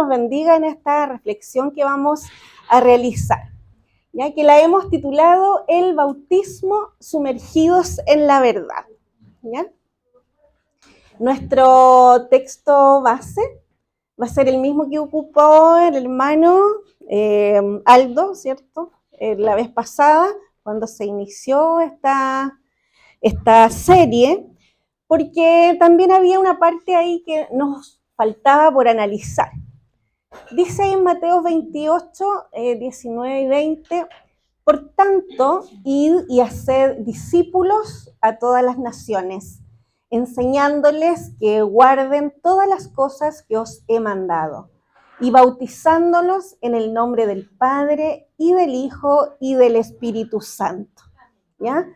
nos bendiga en esta reflexión que vamos a realizar, ya que la hemos titulado El bautismo sumergidos en la verdad. ¿Ya? Nuestro texto base va a ser el mismo que ocupó el hermano Aldo, ¿cierto? La vez pasada, cuando se inició esta serie, porque también había una parte ahí que nos faltaba por analizar. Dice en Mateo 28, 19 y 20, por tanto, id y haced discípulos a todas las naciones, enseñándoles que guarden todas las cosas que os he mandado, y bautizándolos en el nombre del Padre, y del Hijo, y del Espíritu Santo. ¿Ya?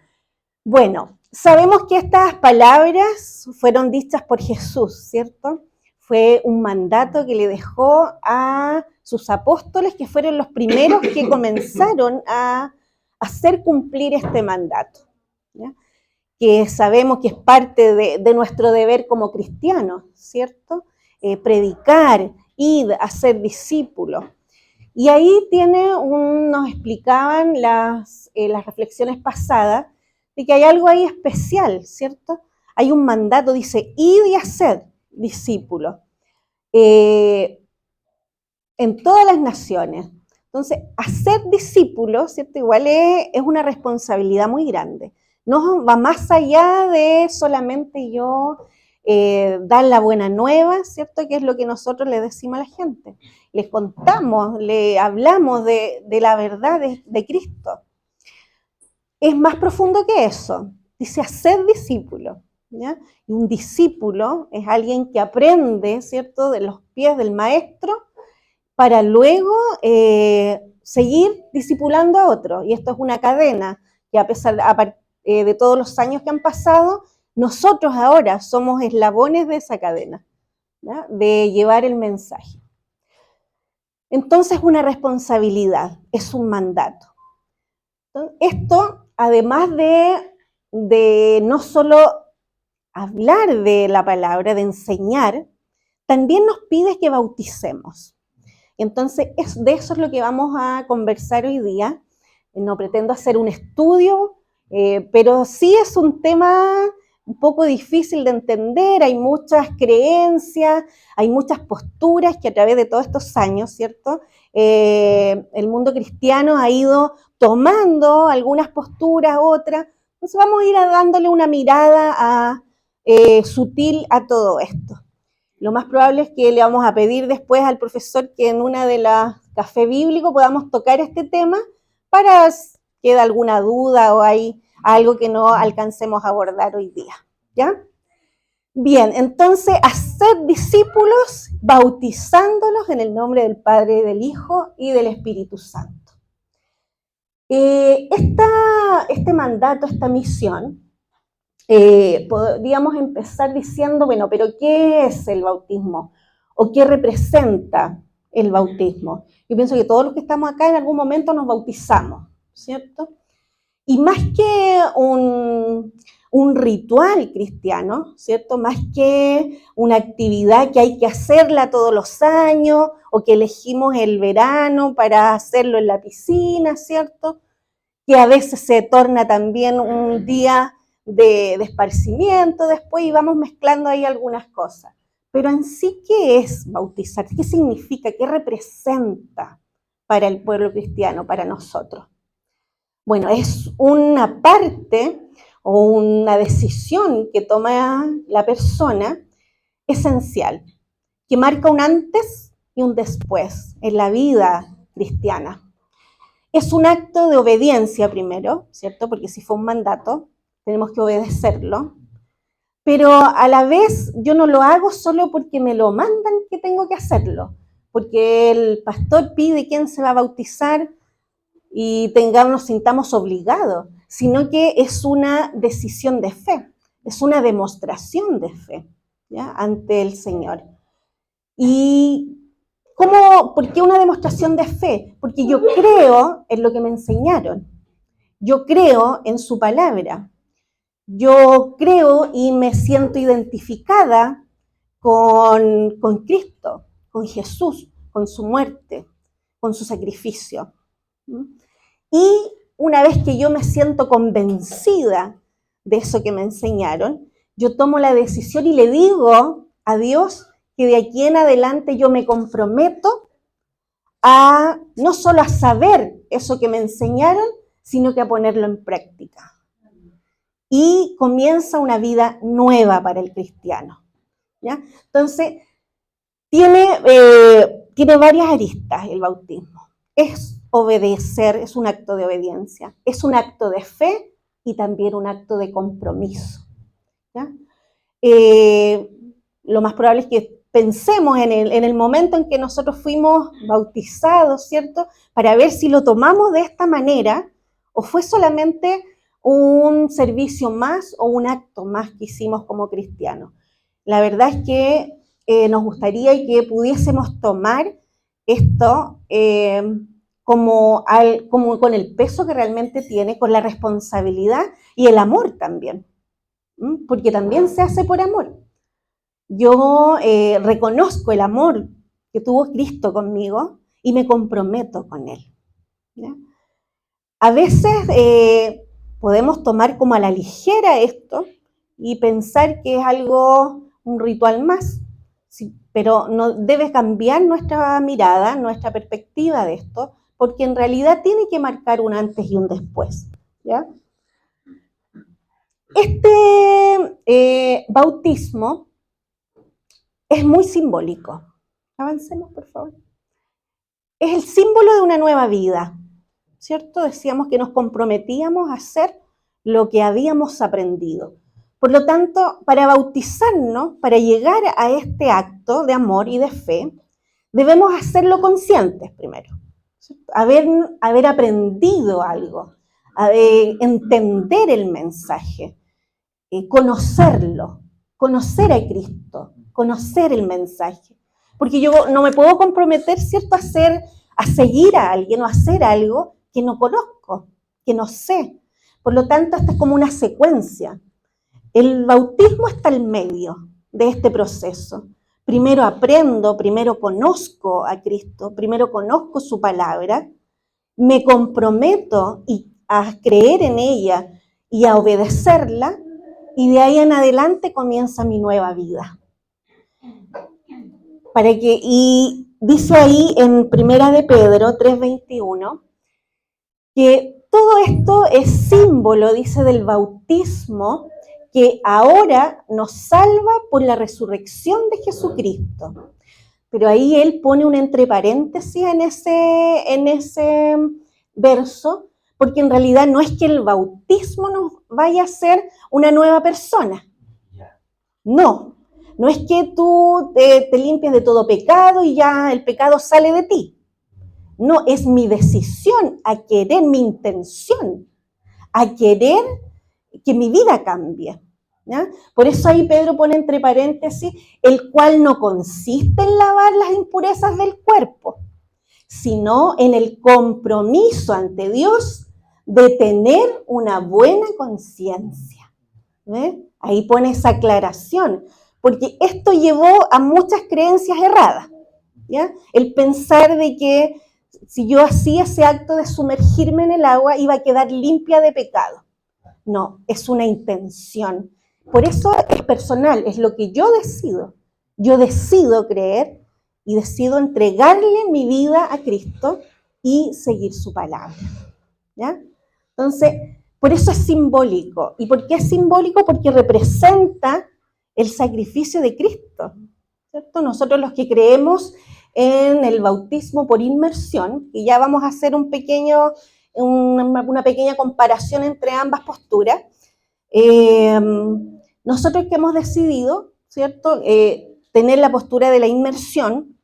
Bueno, sabemos que estas palabras fueron dichas por Jesús, ¿cierto? Fue un mandato que le dejó a sus apóstoles, que fueron los primeros que comenzaron a hacer cumplir este mandato, ¿ya? Que sabemos que es parte de nuestro deber como cristianos, ¿cierto? Predicar, ir a ser discípulos. Y ahí nos explicaban las reflexiones pasadas, de que hay algo ahí especial, ¿cierto? Hay un mandato, dice, id y haced discípulos en todas las naciones. Entonces, hacer discípulos, ¿cierto? Igual es una responsabilidad muy grande. No va más allá de solamente yo dar la buena nueva, ¿cierto? Que es lo que nosotros le decimos a la gente. Les contamos, le hablamos de la verdad de Cristo. Es más profundo que eso. Dice, hacer discípulos. ¿Ya? Y un discípulo es alguien que aprende, ¿cierto?, de los pies del maestro para luego seguir discipulando a otros. Y esto es una cadena que a pesar de todos los años que han pasado, nosotros ahora somos eslabones de esa cadena, ¿ya? De llevar el mensaje. Entonces es una responsabilidad, es un mandato. Entonces, esto, además de no solo hablar de la palabra, de enseñar, también nos pide que bauticemos. Entonces, de eso es lo que vamos a conversar hoy día. No pretendo hacer un estudio, pero sí es un tema un poco difícil de entender, hay muchas creencias, hay muchas posturas que a través de todos estos años, ¿cierto? El mundo cristiano ha ido tomando algunas posturas, otras. Entonces vamos a ir dándole una mirada sutil a todo esto. Lo más probable es que le vamos a pedir después al profesor que en una de las café bíblico podamos tocar este tema para que quede alguna duda o hay algo que no alcancemos a abordar hoy día, ¿ya? Bien, entonces, hacer discípulos bautizándolos en el nombre del Padre, del Hijo y del Espíritu Santo. Este mandato, esta misión, podríamos empezar diciendo, bueno, pero ¿qué es el bautismo? ¿O qué representa el bautismo? Yo pienso que todos los que estamos acá en algún momento nos bautizamos, ¿cierto? Y más que un ritual cristiano, ¿cierto? Más que una actividad que hay que hacerla todos los años o que elegimos el verano para hacerlo en la piscina, ¿cierto? Que a veces se torna también un día de esparcimiento después y vamos mezclando ahí algunas cosas. Pero en sí, ¿qué es bautizar? ¿Qué significa? ¿Qué representa para el pueblo cristiano, para nosotros? Bueno, es una parte o una decisión que toma la persona esencial, que marca un antes y un después en la vida cristiana. Es un acto de obediencia primero, ¿cierto? Porque si fue un mandato, tenemos que obedecerlo. Pero a la vez yo no lo hago solo porque me lo mandan que tengo que hacerlo, porque el pastor pide quién se va a bautizar y nos sintamos obligados, sino que es una decisión de fe, es una demostración de fe, ¿ya? Ante el Señor. Y ¿por qué una demostración de fe? Porque yo creo en lo que me enseñaron, yo creo en su palabra, yo creo y me siento identificada con Cristo, con Jesús, con su muerte, con su sacrificio. Y una vez que yo me siento convencida de eso que me enseñaron, yo tomo la decisión y le digo a Dios que de aquí en adelante yo me comprometo a no solo a saber eso que me enseñaron, sino que a ponerlo en práctica. Y comienza una vida nueva para el cristiano, ¿ya? Entonces, tiene varias aristas el bautismo. Es obedecer, es un acto de obediencia, es un acto de fe y también un acto de compromiso, ¿ya? Lo más probable es que pensemos en el momento en que nosotros fuimos bautizados, ¿cierto? Para ver si lo tomamos de esta manera o fue solamente un servicio más o un acto más que hicimos como cristianos. La verdad es que nos gustaría que pudiésemos tomar esto como con el peso que realmente tiene, con la responsabilidad y el amor también, porque también se hace por amor. Yo reconozco el amor que tuvo Cristo conmigo y me comprometo con Él, ¿ya? A veces podemos tomar como a la ligera esto y pensar que es algo, un ritual más, sí, pero no debe cambiar nuestra mirada, nuestra perspectiva de esto, porque en realidad tiene que marcar un antes y un después, ¿ya? Este bautismo es muy simbólico. Avancemos, por favor. Es el símbolo de una nueva vida, ¿cierto? Decíamos que nos comprometíamos a hacer lo que habíamos aprendido. Por lo tanto, para bautizarnos, para llegar a este acto de amor y de fe, debemos hacerlo conscientes primero. Haber aprendido algo, entender el mensaje, conocerlo, conocer a Cristo, conocer el mensaje. Porque yo no me puedo comprometer, ¿cierto?, a seguir a alguien o a hacer algo que no conozco, que no sé. Por lo tanto, esta es como una secuencia. El bautismo está al medio de este proceso. Primero aprendo, primero conozco a Cristo, primero conozco su palabra, me comprometo a creer en ella y a obedecerla, y de ahí en adelante comienza mi nueva vida. Y dice ahí en Primera de Pedro 3:21 que todo esto es símbolo, dice, del bautismo que ahora nos salva por la resurrección de Jesucristo. Pero ahí él pone un entre paréntesis en ese verso, porque en realidad no es que el bautismo nos vaya a hacer una nueva persona. No es que tú te limpies de todo pecado y ya el pecado sale de ti. No, es mi decisión, mi intención, a querer que mi vida cambie, ¿ya? Por eso ahí Pedro pone entre paréntesis, el cual no consiste en lavar las impurezas del cuerpo, sino en el compromiso ante Dios de tener una buena conciencia. Ahí pone esa aclaración, porque esto llevó a muchas creencias erradas, ¿ya? El pensar de que si yo hacía ese acto de sumergirme en el agua iba a quedar limpia de pecado. No, es una intención. Por eso es personal, es lo que yo decido. Yo decido creer y decido entregarle mi vida a Cristo y seguir su palabra, ¿ya? Entonces, por eso es simbólico. ¿Y por qué es simbólico? Porque representa el sacrificio de Cristo, ¿cierto? Nosotros los que creemos en el bautismo por inmersión, y ya vamos a hacer una pequeña comparación entre ambas posturas, nosotros que hemos decidido, ¿cierto?, tener la postura de la inmersión,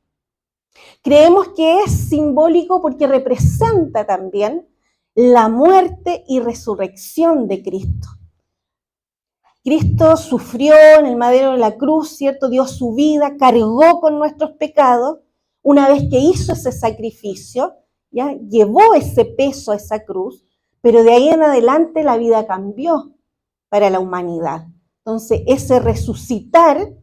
creemos que es simbólico porque representa también la muerte y resurrección de Cristo. Cristo sufrió en el madero de la cruz, ¿cierto? Dio su vida, cargó con nuestros pecados. Una vez que hizo ese sacrificio, ¿ya?, llevó ese peso a esa cruz, pero de ahí en adelante la vida cambió para la humanidad. Entonces, ese resucitar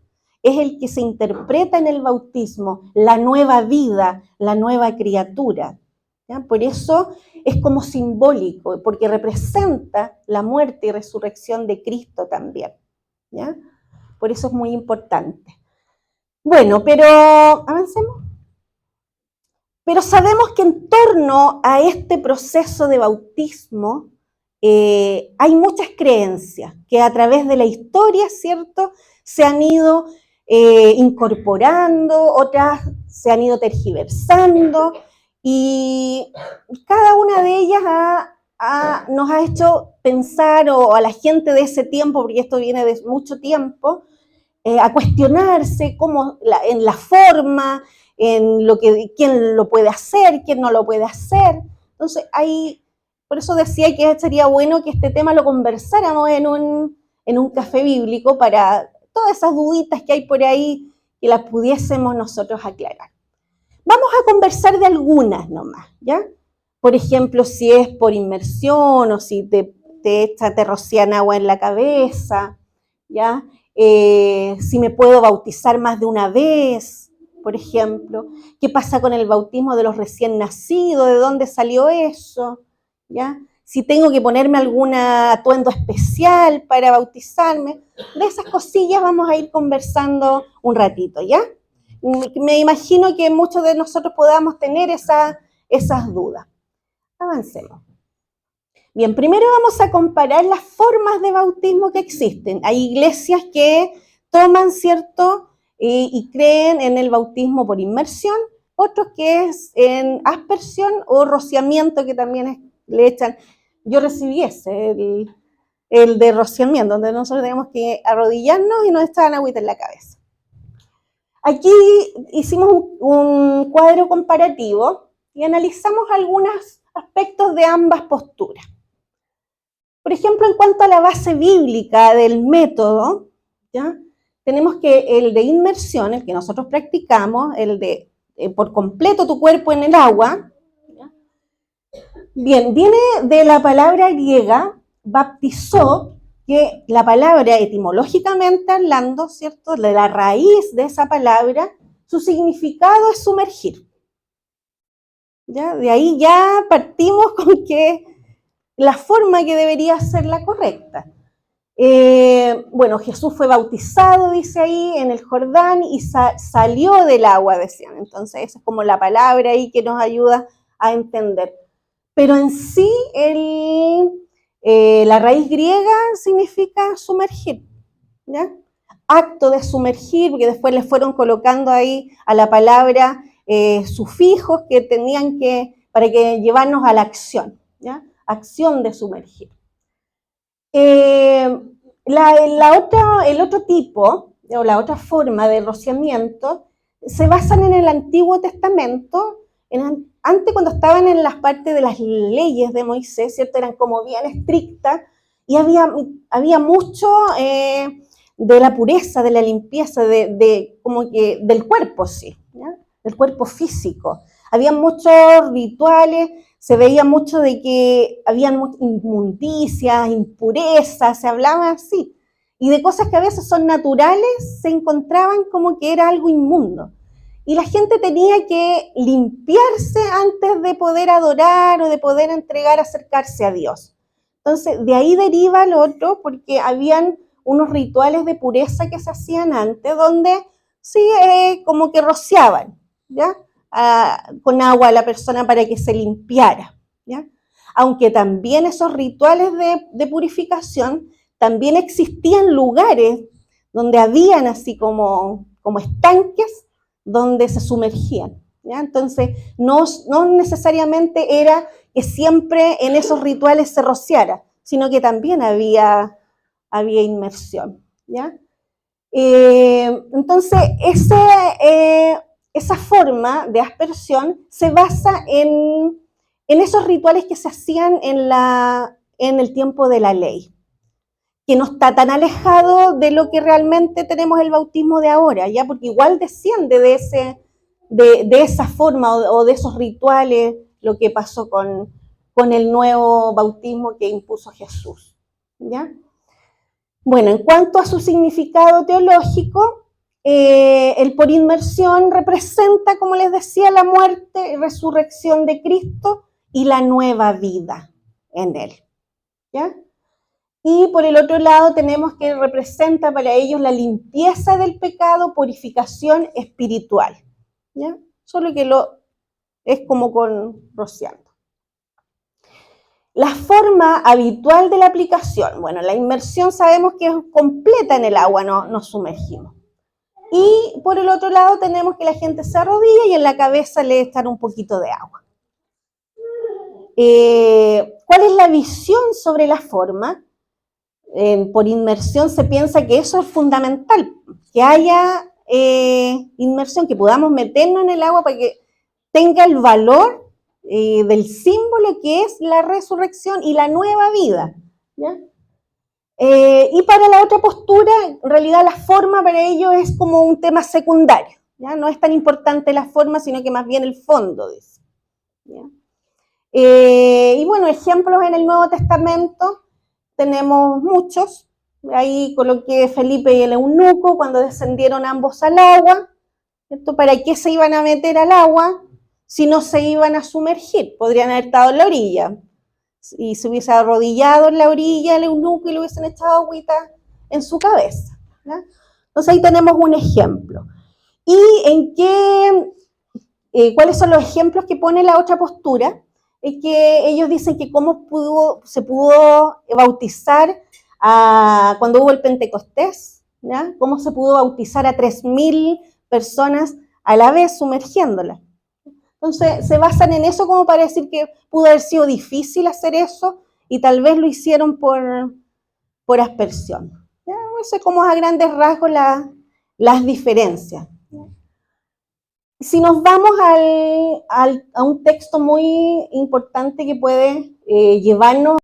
es el que se interpreta en el bautismo, la nueva vida, la nueva criatura. ¿Ya? Por eso es como simbólico, porque representa la muerte y resurrección de Cristo también. ¿Ya? Por eso es muy importante. Bueno, pero avancemos. Pero sabemos que en torno a este proceso de bautismo hay muchas creencias que a través de la historia, ¿cierto?, se han ido incorporando, otras se han ido tergiversando, y cada una de ellas nos ha hecho pensar, o a la gente de ese tiempo, porque esto viene de mucho tiempo, a cuestionarse en la forma, en lo que, quién lo puede hacer, quién no lo puede hacer. Entonces, por eso decía que sería bueno que este tema lo conversáramos en un café bíblico para todas esas duditas que hay por ahí, que las pudiésemos nosotros aclarar. Vamos a conversar de algunas nomás, ¿ya? Por ejemplo, si es por inmersión o si te rocian agua en la cabeza, ¿ya? Si me puedo bautizar más de una vez, por ejemplo. ¿Qué pasa con el bautismo de los recién nacidos? ¿De dónde salió eso? ¿Ya? Si tengo que ponerme algún atuendo especial para bautizarme. De esas cosillas vamos a ir conversando un ratito, ¿ya? Me imagino que muchos de nosotros podamos tener esas dudas. Avancemos. Bien, primero vamos a comparar las formas de bautismo que existen. Hay iglesias que toman, ¿cierto?, y creen en el bautismo por inmersión, otros que es en aspersión o rociamiento, que también le echan. Yo recibí el de rociamiento, donde nosotros tenemos que arrodillarnos y nos echan agüita en la cabeza. Aquí hicimos un cuadro comparativo y analizamos algunos aspectos de ambas posturas. Por ejemplo, en cuanto a la base bíblica del método, ¿ya?, tenemos que el de inmersión, el que nosotros practicamos, el de por completo tu cuerpo en el agua, ¿ya? Bien, viene de la palabra griega baptizó, que la palabra etimológicamente hablando, ¿cierto?, de la raíz de esa palabra, su significado es sumergir. ¿Ya? De ahí ya partimos con que la forma que debería ser la correcta. Bueno, Jesús fue bautizado, dice ahí, en el Jordán y salió del agua, decían. Entonces, esa es como la palabra ahí que nos ayuda a entender. Pero en sí, la raíz griega significa sumergir, ¿ya? Acto de sumergir, porque después le fueron colocando ahí a la palabra sufijos que tenían para que llevarnos a la acción, ¿ya? Acción de sumergir. El otro tipo, o la otra forma de rociamiento, se basan en el Antiguo Testamento, antes cuando estaban en las partes de las leyes de Moisés, ¿cierto? Eran como bien estrictas, y había mucho de la pureza, de la limpieza, como que del cuerpo, sí, ¿ya? Del cuerpo físico. Había muchos rituales, se veía mucho de que habían inmundicias, impurezas, se hablaba así. Y de cosas que a veces son naturales, se encontraban como que era algo inmundo. Y la gente tenía que limpiarse antes de poder adorar o de poder acercarse a Dios. Entonces, de ahí deriva lo otro, porque habían unos rituales de pureza que se hacían antes, donde sí, como que rociaban, ¿ya?, con agua a la persona para que se limpiara, ¿ya? Aunque también esos rituales de purificación, también existían lugares donde habían así como estanques donde se sumergían, ¿ya? Entonces, no necesariamente era que siempre en esos rituales se rociara, sino que también había inmersión, ¿ya? Entonces, esa forma de aspersión se basa en esos rituales que se hacían en el tiempo de la ley, que no está tan alejado de lo que realmente tenemos el bautismo de ahora, ¿ya? Porque igual desciende de esa forma o de esos rituales lo que pasó con el nuevo bautismo que impuso Jesús, ¿ya? Bueno, en cuanto a su significado teológico, El por inmersión representa, como les decía, la muerte y resurrección de Cristo y la nueva vida en Él. ¿Ya? Y por el otro lado tenemos que representa para ellos la limpieza del pecado, purificación espiritual. ¿Ya? Solo que es como con rociando. La forma habitual de la aplicación, bueno, la inmersión sabemos que es completa en el agua, no nos sumergimos. Y por el otro lado tenemos que la gente se arrodilla y en la cabeza le echan un poquito de agua. ¿Cuál es la visión sobre la forma? Por inmersión se piensa que eso es fundamental, que haya inmersión, que podamos meternos en el agua para que tenga el valor del símbolo que es la resurrección y la nueva vida. ¿Ya? Y para la otra postura, en realidad la forma para ellos es como un tema secundario. ¿Ya? No es tan importante la forma, sino que más bien el fondo, dice. ¿Ya? Y bueno, ejemplos en el Nuevo Testamento tenemos muchos. Ahí coloqué Felipe y el eunuco cuando descendieron ambos al agua. ¿Cierto? ¿Para qué se iban a meter al agua si no se iban a sumergir? Podrían haber estado en la orilla y se hubiese arrodillado en la orilla el eunuco y le hubiesen echado agüita en su cabeza. ¿Ya? Entonces ahí tenemos un ejemplo. ¿Y en qué, cuáles son los ejemplos que pone la otra postura? Es que ellos dicen que cómo se pudo bautizar cuando hubo el Pentecostés, ¿ya? Cómo se pudo bautizar a 3.000 personas a la vez sumergiéndolas. Entonces se basan en eso como para decir que pudo haber sido difícil hacer eso y tal vez lo hicieron por aspersión. ¿Ya? Eso es como a grandes rasgos las diferencias. Si nos vamos a un texto muy importante que puede llevarnos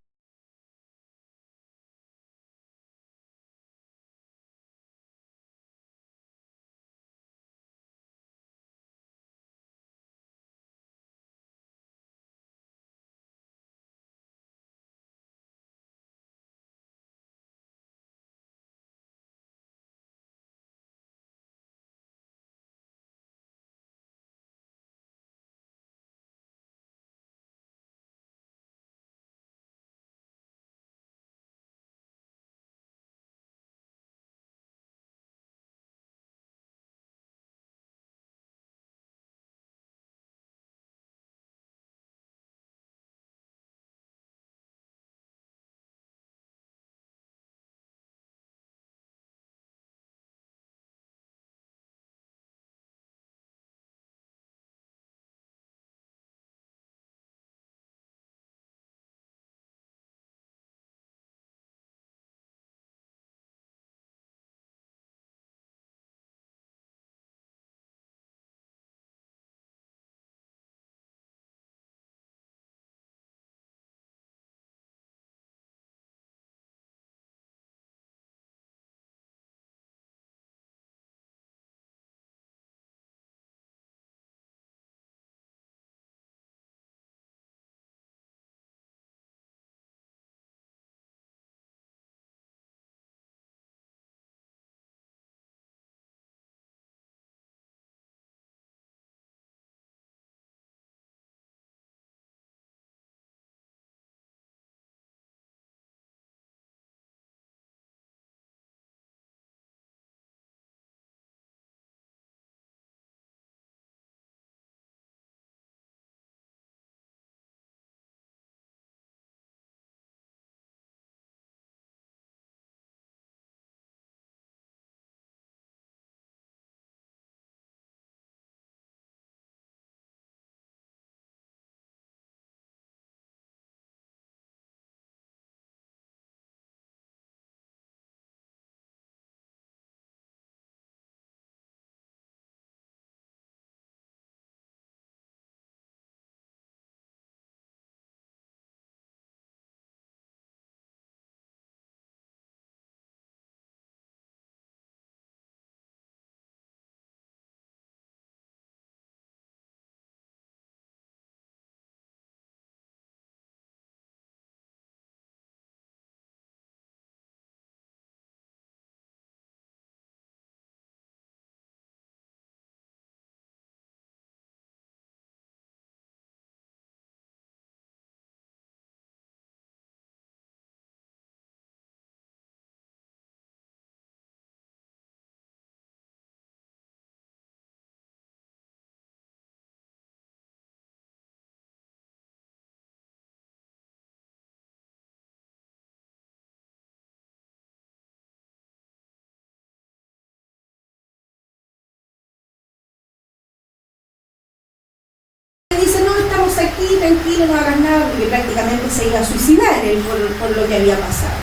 aquí, tranquilo, no hagas nada, porque prácticamente se iba a suicidar él por lo que había pasado.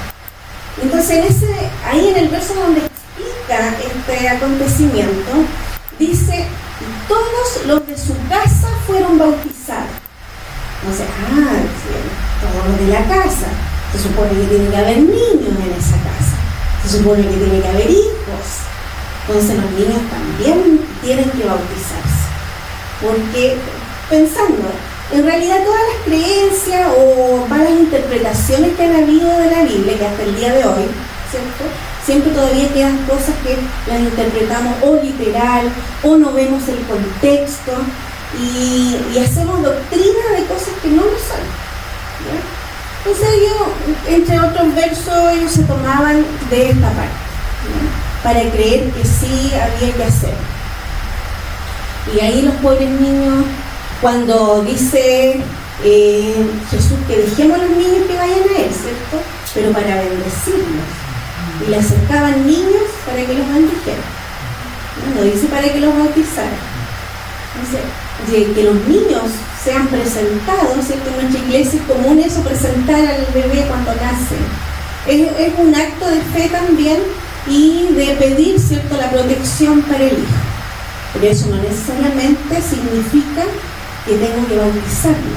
Entonces, ahí en el verso donde explica este acontecimiento, dice, todos los de su casa fueron bautizados. Entonces, todos los de la casa. Se supone que tiene que haber niños en esa casa. Se supone que tiene que haber hijos. Entonces los niños también tienen que bautizarse. Porque, pensando, en realidad todas las creencias o malas interpretaciones que han habido de la Biblia, que hasta el día de hoy, ¿cierto?, siempre todavía quedan cosas que las interpretamos o literal, o no vemos el contexto, y hacemos doctrina de cosas que no lo son, ¿ya? Entonces entre otros versos, ellos se tomaban de esta parte, ¿ya?, para creer que sí había que hacer. Y ahí los pobres niños, cuando dice Jesús que dejemos a los niños que vayan a él, ¿cierto?, pero para bendecirlos. Y le acercaban niños para que los bendijeran. No dice para que los bautizaran. Dice que los niños sean presentados, ¿cierto? En nuestra iglesia es común eso, presentar al bebé cuando nace. Es un acto de fe también y de pedir, ¿cierto?, la protección para el hijo. Pero eso no necesariamente significa que tengo que bautizarlo,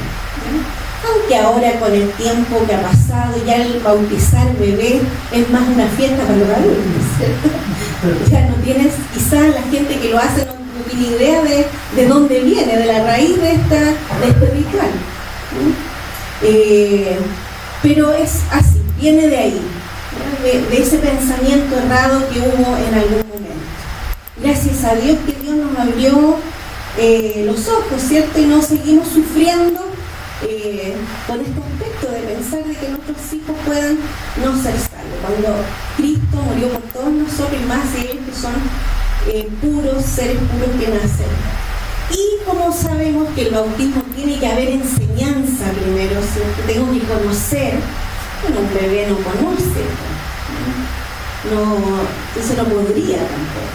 ¿no? Aunque ahora con el tiempo que ha pasado, ya el bautizar bebé es más una fiesta para los adultos, ¿cierto? Ya no tienes, quizás la gente que lo hace no tiene idea de dónde viene, de la raíz de este ritual, ¿no? Pero es así, viene de ahí, ¿no?, de ese pensamiento errado que hubo en algún momento. Gracias a Dios que Dios nos abrió los ojos, ¿cierto? Y no seguimos sufriendo con este aspecto de pensar de que nuestros hijos puedan no ser salvos. Cuando Cristo murió por todos nosotros y más de ellos que son puros, seres puros que nacen. Y como sabemos que el bautismo tiene que haber enseñanza primero, ¿cierto? Tengo que conocer, bueno, un bebé no conoce, eso no podría tampoco.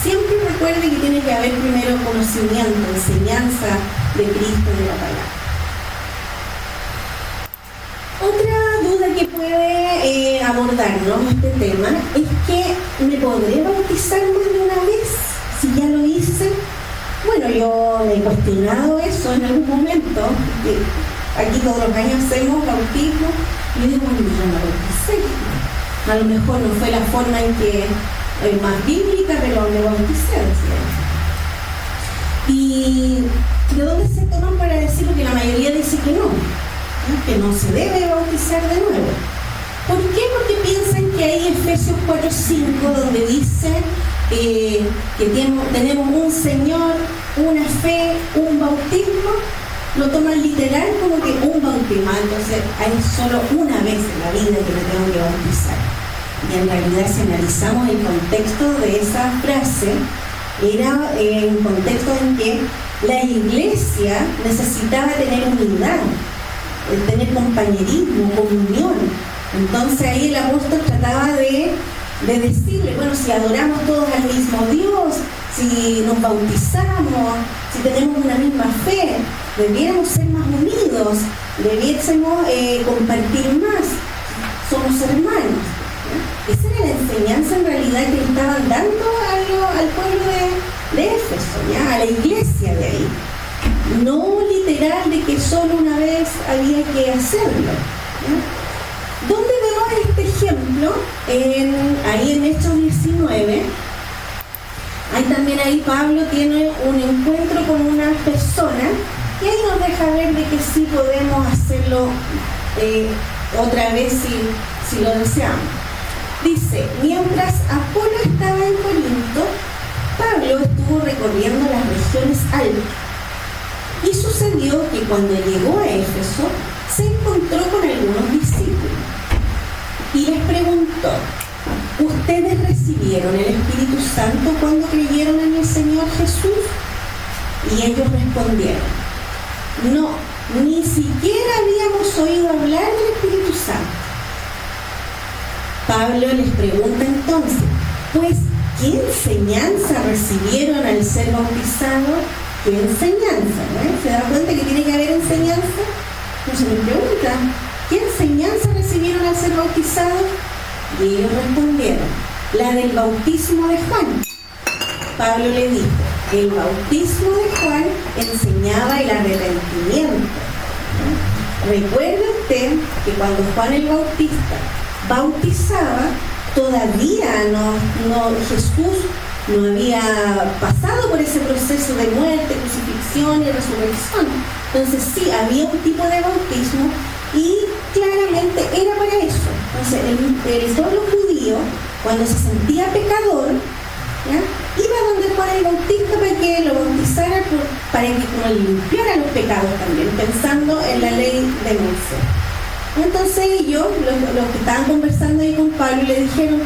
Siempre recuerde que tiene que haber primero conocimiento, enseñanza de Cristo y de la palabra. Otra duda que puede abordarnos este tema es que ¿me podré bautizar más de una vez si ya lo hice? Bueno, yo me he cuestionado eso en algún momento, aquí todos los años hacemos bautismo, y yo digo, bueno, yo me bauticé. A lo mejor no fue la forma en que más bíblica, pero me bauticé. ¿Y de dónde se toman para decir lo que la mayoría dice que no se debe bautizar de nuevo? ¿Por qué? Porque piensan que hay Efesios 4:5 donde dice que tenemos un Señor, una fe, un bautismo. Lo toman literal como que un bautismo, entonces hay solo una vez en la vida que me tengo que bautizar. Y en realidad, si analizamos el contexto de esa frase, era un contexto en que la iglesia necesitaba tener unidad, tener compañerismo, comunión. Entonces ahí el apóstol trataba de decirle, bueno, si adoramos todos al mismo Dios, si nos bautizamos, si tenemos una misma fe, debiéramos ser más unidos, debiésemos compartir más, somos hermanos. Esa era la enseñanza en realidad que le estaban dando al pueblo de Éfeso, ¿ya?, a la iglesia de ahí. No literal de que solo una vez había que hacerlo, ¿ya? ¿Dónde vemos este ejemplo? Ahí en Hechos 19. Ahí Pablo tiene un encuentro con una persona y ahí nos deja ver de que sí podemos hacerlo otra vez si lo deseamos. Dice, mientras Apolo estaba en Corinto, Pablo estuvo recorriendo las regiones altas. Y sucedió que cuando llegó a Éfeso, se encontró con algunos discípulos. Y les preguntó, ¿ustedes recibieron el Espíritu Santo cuando creyeron en el Señor Jesús? Y ellos respondieron, no, ni siquiera habíamos oído hablar del Espíritu Santo. Pablo les pregunta entonces, pues, ¿qué enseñanza recibieron al ser bautizados? ¿qué enseñanza? ¿No? ¿Se da cuenta que tiene que haber enseñanza? Entonces me preguntan, ¿qué enseñanza recibieron al ser bautizados? Y ellos respondieron, la del bautismo de Juan. Pablo le dijo, el bautismo de Juan enseñaba el arrepentimiento. Recuerde usted que cuando Juan el Bautista bautizaba, todavía Jesús no había pasado por ese proceso de muerte, crucifixión y resurrección. Entonces sí, había un tipo de bautismo y claramente era para eso. Entonces el pueblo judío, cuando se sentía pecador, ¿ya?, iba donde Juan el Bautista para que lo bautizara, para que como limpiara los pecados también, pensando en la ley de Moisés. Entonces ellos, los que estaban conversando ahí con Pablo, le dijeron,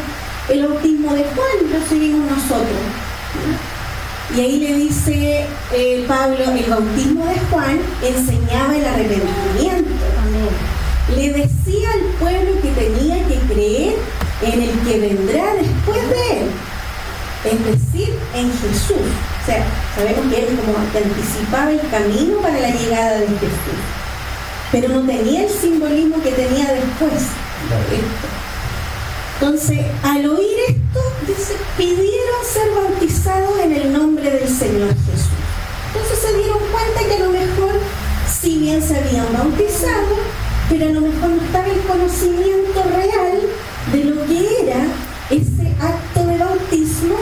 el bautismo de Juan lo seguimos nosotros. Y ahí le dice Pablo, el bautismo de Juan enseñaba el arrepentimiento. Le decía al pueblo que tenía que creer en el que vendrá después de él, es decir, en Jesús. O sea, sabemos que él como que anticipaba el camino para la llegada de Jesús, pero no tenía el simbolismo que tenía después. Entonces, al oír esto, dice, pidieron ser bautizados en el nombre del Señor Jesús. Entonces se dieron cuenta que a lo mejor, si bien se habían bautizado, pero a lo mejor no estaba el conocimiento real de lo que era ese acto de bautismo,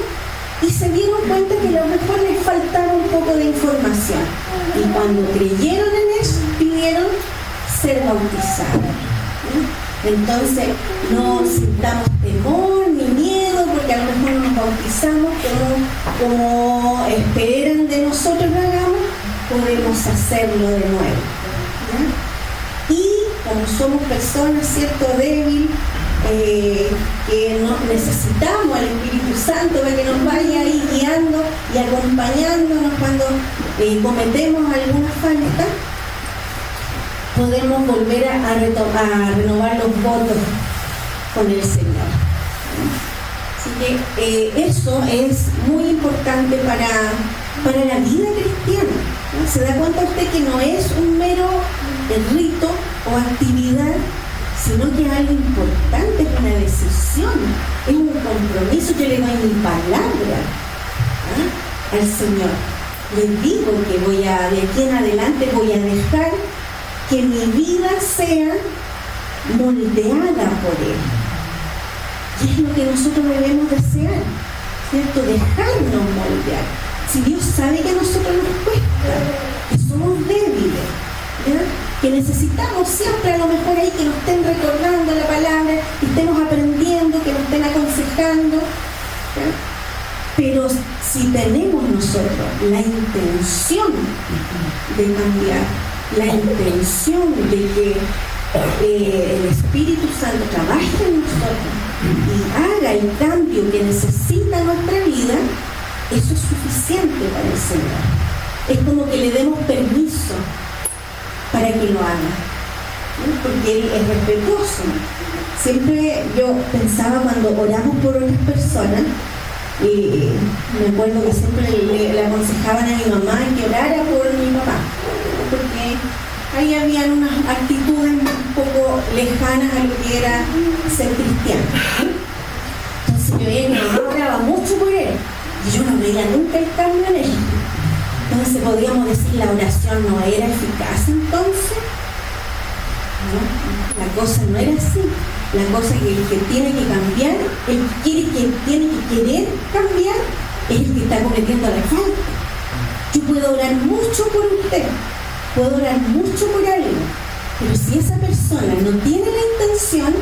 y se dieron cuenta que a lo mejor les faltaba un poco de información. Y cuando creyeron en eso, pidieron ser bautizados. Entonces, no sintamos temor ni miedo, porque a lo mejor no nos bautizamos como esperan de nosotros lo hagamos, podemos hacerlo de nuevo, ¿ya? Y como somos personas, ¿cierto?, débil, que necesitamos al Espíritu Santo para que nos vaya ahí guiando y acompañándonos cuando cometemos alguna falta, podemos volver a renovar los votos con el Señor. Así que eso es muy importante para la vida cristiana, ¿no? Se da cuenta usted que no es un mero rito o actividad, sino que es algo importante, es una decisión, es un compromiso. Yo le doy mi palabra al Señor. Les digo que de aquí en adelante voy a dejar que mi vida sea moldeada por Él. Y es lo que nosotros debemos desear, ¿cierto? Dejarnos moldear. Si Dios sabe que a nosotros nos cuesta, que somos débiles, ¿ya?, que necesitamos siempre a lo mejor ahí que nos estén recordando la palabra, que estemos aprendiendo, que nos estén aconsejando, ¿ya? Pero si tenemos nosotros la intención de cambiar, la intención de que el Espíritu Santo trabaje en nosotros y haga el cambio que necesita nuestra vida, eso es suficiente para el Señor. Es como que le demos permiso para que lo haga, ¿no? Porque Él es respetuoso. Siempre yo pensaba cuando oramos por otras personas, y me acuerdo que siempre le aconsejaban a mi mamá que orara por mi papá, porque ahí habían unas actitudes un poco lejanas a lo que era ser cristiano. Entonces yo veía que mi mamá oraba mucho por él y yo no veía nunca el cambio en él. Entonces podríamos decir, la oración no era eficaz entonces. ¿No? La cosa no era así. La cosa es que el que tiene que cambiar, el que tiene que querer cambiar, es el que está cometiendo la falta. Yo puedo orar mucho por usted, puedo orar mucho por algo, pero si esa persona no tiene la intención,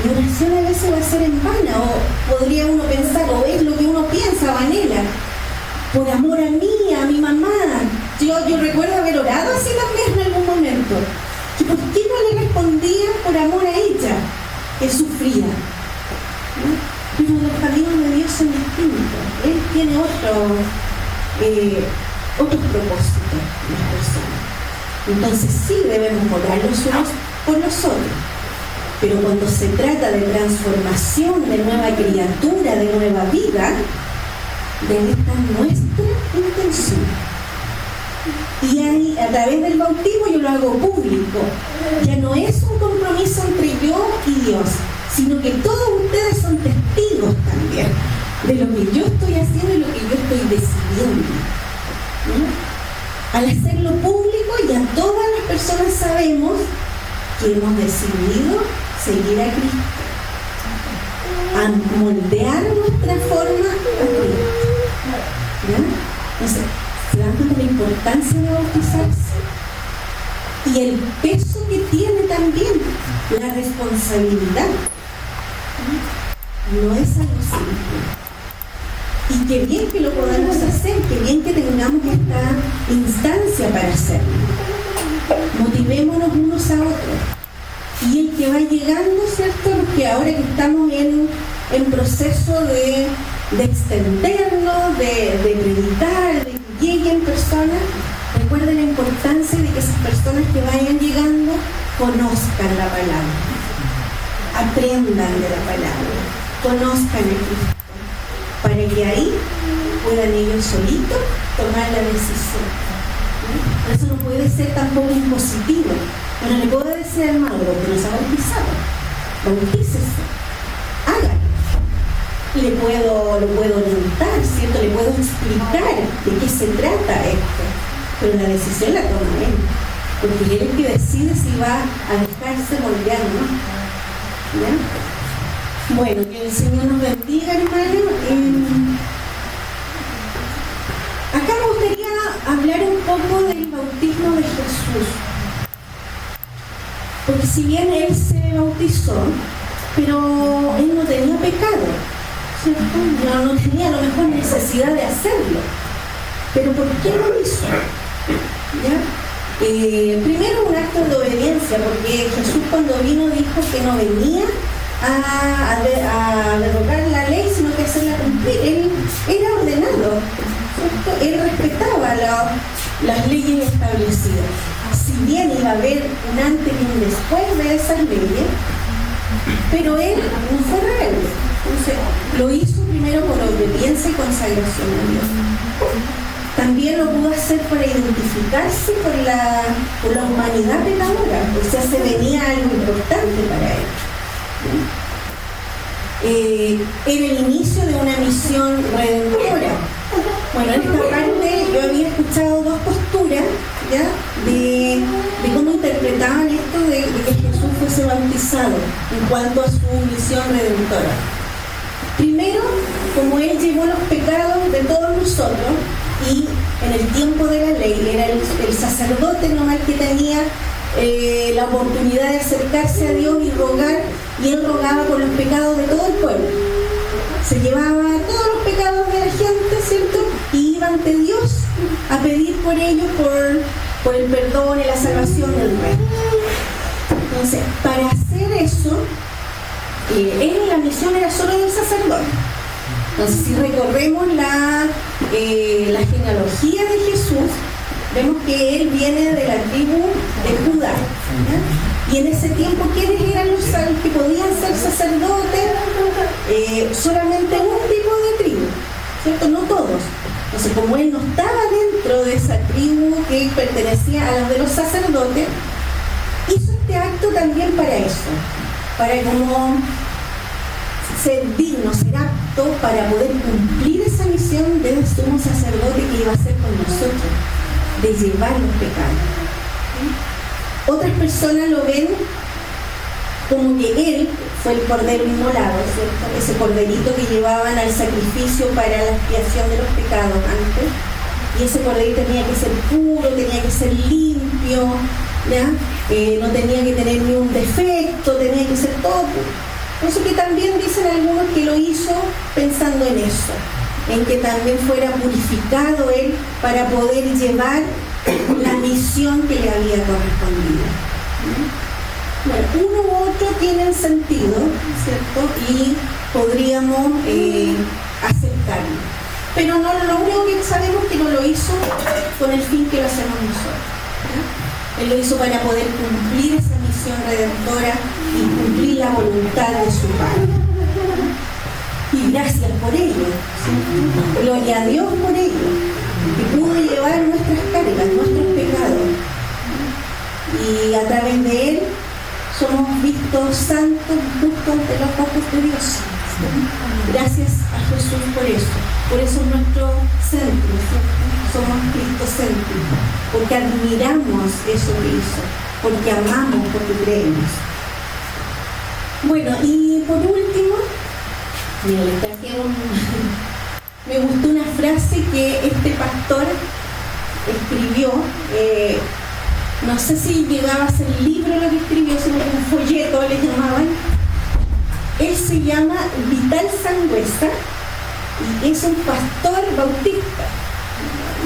la oración a veces va a ser en vano, o podría uno pensar, o es lo que uno piensa o anhela, por amor a mí, a mi mamá. Yo recuerdo haber orado así también en algún momento. ¿Y por qué no le respondía por amor a ella, que sufría? ¿No? Pero los caminos de Dios son distintos. Él tiene otros propósitos en las personas. Entonces sí debemos orar los unos por los otros. Pero cuando se trata de transformación, de nueva criatura, de nueva vida, debe estar nuestra intención. Y a través del bautismo yo lo hago público. Ya no es un compromiso entre yo y Dios, sino que todos ustedes son testigos también de lo que yo estoy haciendo y lo que yo estoy decidiendo. Al hacerlo público, ya todas las personas sabemos que hemos decidido seguir a Cristo, a moldear nuestra forma a Cristo. ¿Ya? Entonces, ¿se dan cuenta de la importancia de bautizarse? Y el peso que tiene también, la responsabilidad. No es algo simple. Y qué bien que lo podamos hacer, qué bien que tengamos esta instancia para hacerlo. Motivémonos unos a otros. Y el que va llegando, ¿cierto? Porque ahora que estamos en proceso de extendernos, de predicar, de que lleguen personas, recuerden la importancia de que esas personas que vayan llegando conozcan la palabra, aprendan de la palabra, conozcan a Cristo, para que ahí puedan ellos solitos tomar la decisión. Por eso no puede ser tampoco impositivo. Bueno, le puedo decir al hermano, porque no se ha bautizado, bautícese, hágalo. Lo puedo orientar, ¿cierto? Le puedo explicar de qué se trata esto, pero la decisión la toma él, porque él es el que decide si va a dejarse moldear o no. ¿Ya? Bueno, que el Señor nos bendiga, hermano. Acá me gustaría hablar un poco del bautismo de Jesús, porque si bien él se bautizó, pero él no tenía pecado, ¿cierto? No tenía a lo mejor necesidad de hacerlo, pero ¿por qué lo hizo? ¿Ya? Primero un acto de obediencia, porque Jesús cuando vino dijo que no venía a derrocar la ley, sino que hacerla cumplir. Él era ordenado, ¿cierto? Él respetaba las leyes establecidas. Si bien iba a haber un antes y un después de esas leyes, pero él no fue rebelde. Entonces, lo hizo primero por obediencia y consagración a Dios. También lo pudo hacer para identificarse con la humanidad pecadora, o sea, se venía algo importante para él. Era el inicio de una misión redentora. Bueno, en esta parte yo había escuchado dos posturas, ¿ya? de cómo interpretaban esto de que Jesús fuese bautizado en cuanto a su misión redentora. Primero, como él llevó los pecados de todos nosotros, y en el tiempo de la ley era el sacerdote nomás que tenía la oportunidad de acercarse a Dios y rogar, y él rogaba por los pecados de todo el pueblo. Se llevaba todos los pecados de la gente, ¿cierto? Y iba ante Dios a pedir por ellos, por el perdón y la salvación del reino. Entonces, para hacer eso, la misión era solo del sacerdote. Entonces, si recorremos la genealogía de Jesús, vemos que él viene de la tribu de Judá, ¿ya? Y en ese tiempo, ¿quiénes eran los que podían ser sacerdotes? Solamente un tipo de tribu, ¿cierto? No todos. Entonces, como él no estaba dentro de esa tribu que pertenecía a la de los sacerdotes, hizo este acto también para eso, para como ser digno, ser apto para poder cumplir esa misión del sumo sacerdote que iba a hacer con nosotros, de llevar los pecados. Otras personas lo ven como que él fue el cordero inmolado, ¿cierto? Ese corderito que llevaban al sacrificio para la expiación de los pecados antes, y ese corderito tenía que ser puro, tenía que ser limpio, ¿ya? No tenía que tener ni un defecto, tenía que ser todo puro. Por eso que también dicen algunos que lo hizo pensando en eso, en que también fuera purificado él para poder llevar la misión que le había correspondido. Bueno, uno u otro tienen sentido, ¿cierto? Y podríamos aceptarlo. Pero no, lo único que sabemos es que no lo hizo con el fin que lo hacemos nosotros, ¿ya? Él lo hizo para poder cumplir esa misión redentora y cumplir la voluntad de su Padre. Y gracias por ello, ¿sí? Gloria a Dios por ello. que pudo llevar nuestras cargas, nuestros pecados. Y a través de Él somos vistos santos, justos ante los ojos de Dios. Gracias a Jesús por eso. Por eso es nuestro centro, somos cristocéntricos, porque admiramos eso que hizo, porque amamos, porque creemos. Bueno, y por último, mira, les traje me gustó una frase que este pastor escribió, no sé si llegaba a ser libro lo que escribió, sino que un folleto le llamaban. Él se llama Vital Sangüesa y es un pastor bautista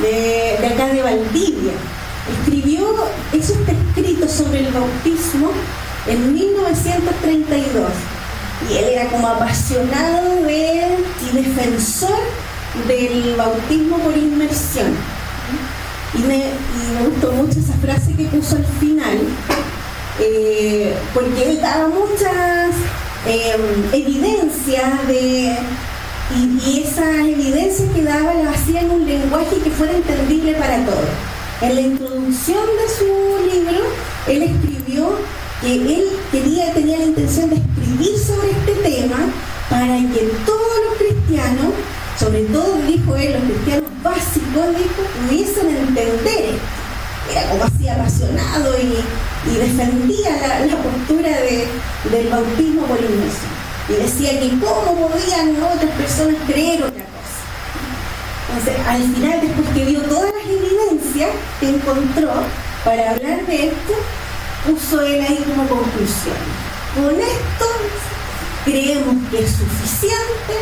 de acá de Valdivia. Eso está escrito sobre el bautismo en 1932 y él era como apasionado y defensor del bautismo por inmersión. Y me gustó mucho esa frase que puso al final, porque él daba muchas evidencias y esas evidencias que daba las hacía en un lenguaje que fuera entendible para todos. En la introducción de su libro, él escribió que él tenía la intención de escribir sobre este tema para que todos los cristianos, sobre todo, dijo él, los cristianos básicos, dijo, pudiesen entender. Era como así apasionado y defendía la postura del bautismo por inmersión. Y decía que cómo podían otras personas creer otra cosa. Entonces, al final, después que vio todas las evidencias que encontró para hablar de esto, puso él ahí como conclusión. Con esto creemos que es suficiente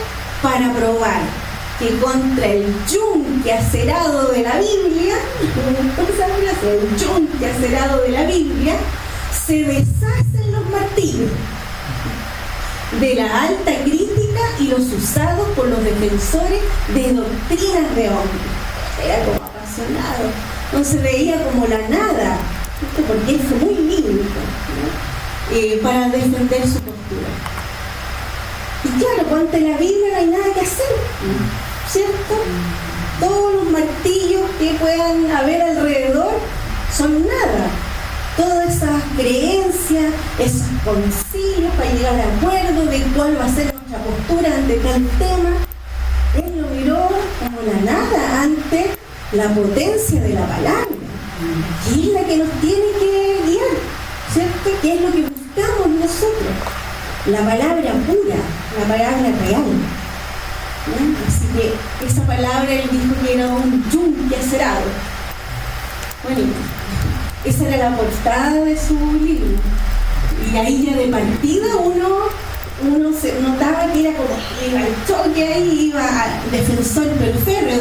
para probar que contra el yunque acerado de la Biblia, el yunque acerado de la Biblia, se deshacen los martillos de la alta crítica y los usados por los defensores de doctrinas de hombres. Era como apasionado, no se veía como la nada, porque él fue muy bíblico, ¿no? Para defender su postura. Y claro, contra la Biblia no hay nada que hacer, ¿cierto? Todos los martillos que puedan haber alrededor son nada. Todas esas creencias, esos concilios para llegar a acuerdo de cuál va a ser nuestra postura ante tal tema, él lo miró como la nada ante la potencia de la palabra, que es la que nos tiene que guiar, ¿cierto? Que es lo que buscamos nosotros, la palabra pura, la palabra real. ¿No? Así que esa palabra él dijo que era un yunque acerado. Bueno, esa era la portada de su libro. Y ahí ya de partida uno se notaba que era como iba al choque ahí, iba al defensor perférreo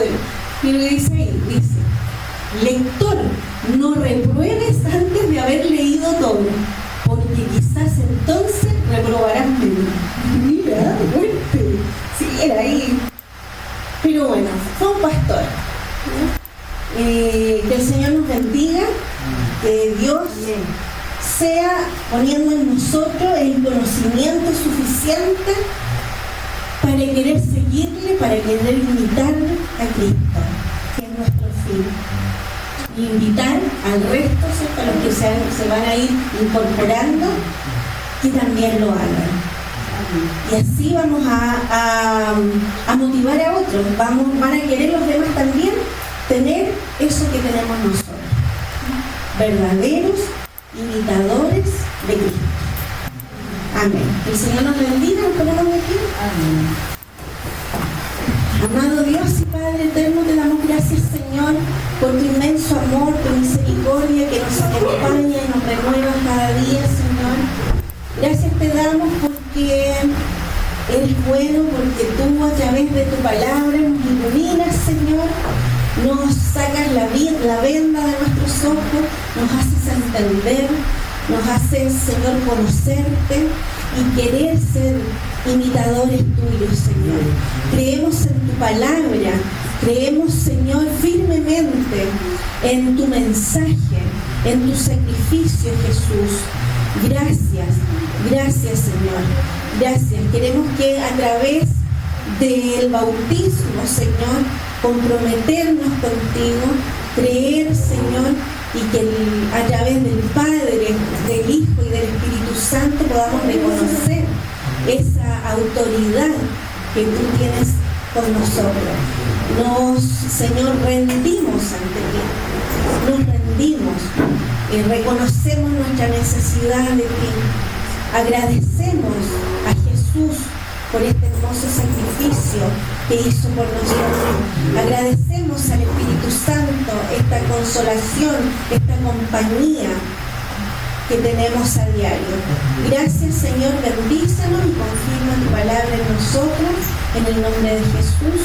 de lo que dice ahí, dice: lector, no repruebes antes de haber leído todo, porque quizás entonces reprobarás menos. Mira, fuerte. Sí, era ahí. Pero bueno, fue un pastor, ¿no? Que el Señor nos bendiga, que Dios sea poniendo en nosotros el conocimiento suficiente para querer seguirle, para querer imitar a Cristo, que es nuestro fin. Y invitar al resto, ¿cierto?, a los que se van a ir incorporando, que también lo hagan. Y así vamos a motivar a otros, van a querer los demás también tener eso que tenemos nosotros, verdaderos imitadores de Cristo. Amén. El Señor nos bendiga, nos ponemos de aquí. Amén. Amado Dios y Padre eterno, te damos gracias, Señor, por tu inmenso amor, tu misericordia que nos acompaña y nos renueva cada día, Señor. Gracias te damos porque eres bueno, porque tú a través de tu palabra nos iluminas, Señor, nos sacas la venda de nuestros ojos, nos haces entender, nos haces, Señor, conocerte y querer ser imitadores tuyos, Señor. Creemos en tu palabra, creemos, Señor, firmemente en tu mensaje, en tu sacrificio, Jesús. Gracias, Señor. Gracias. Queremos que a través del bautismo, Señor, comprometernos contigo, creer, Señor, y que a través del Padre, del Hijo y del Espíritu Santo podamos reconocer esa autoridad que tú tienes con nosotros. Nos, Señor, rendimos ante ti, nos rendimos y reconocemos nuestra necesidad de ti. Agradecemos a Jesús por este hermoso sacrificio que hizo por nosotros. Agradecemos al Espíritu Santo esta consolación, esta compañía que tenemos a diario. Gracias, Señor, bendícenos y confirma tu palabra en nosotros, en el nombre de Jesús.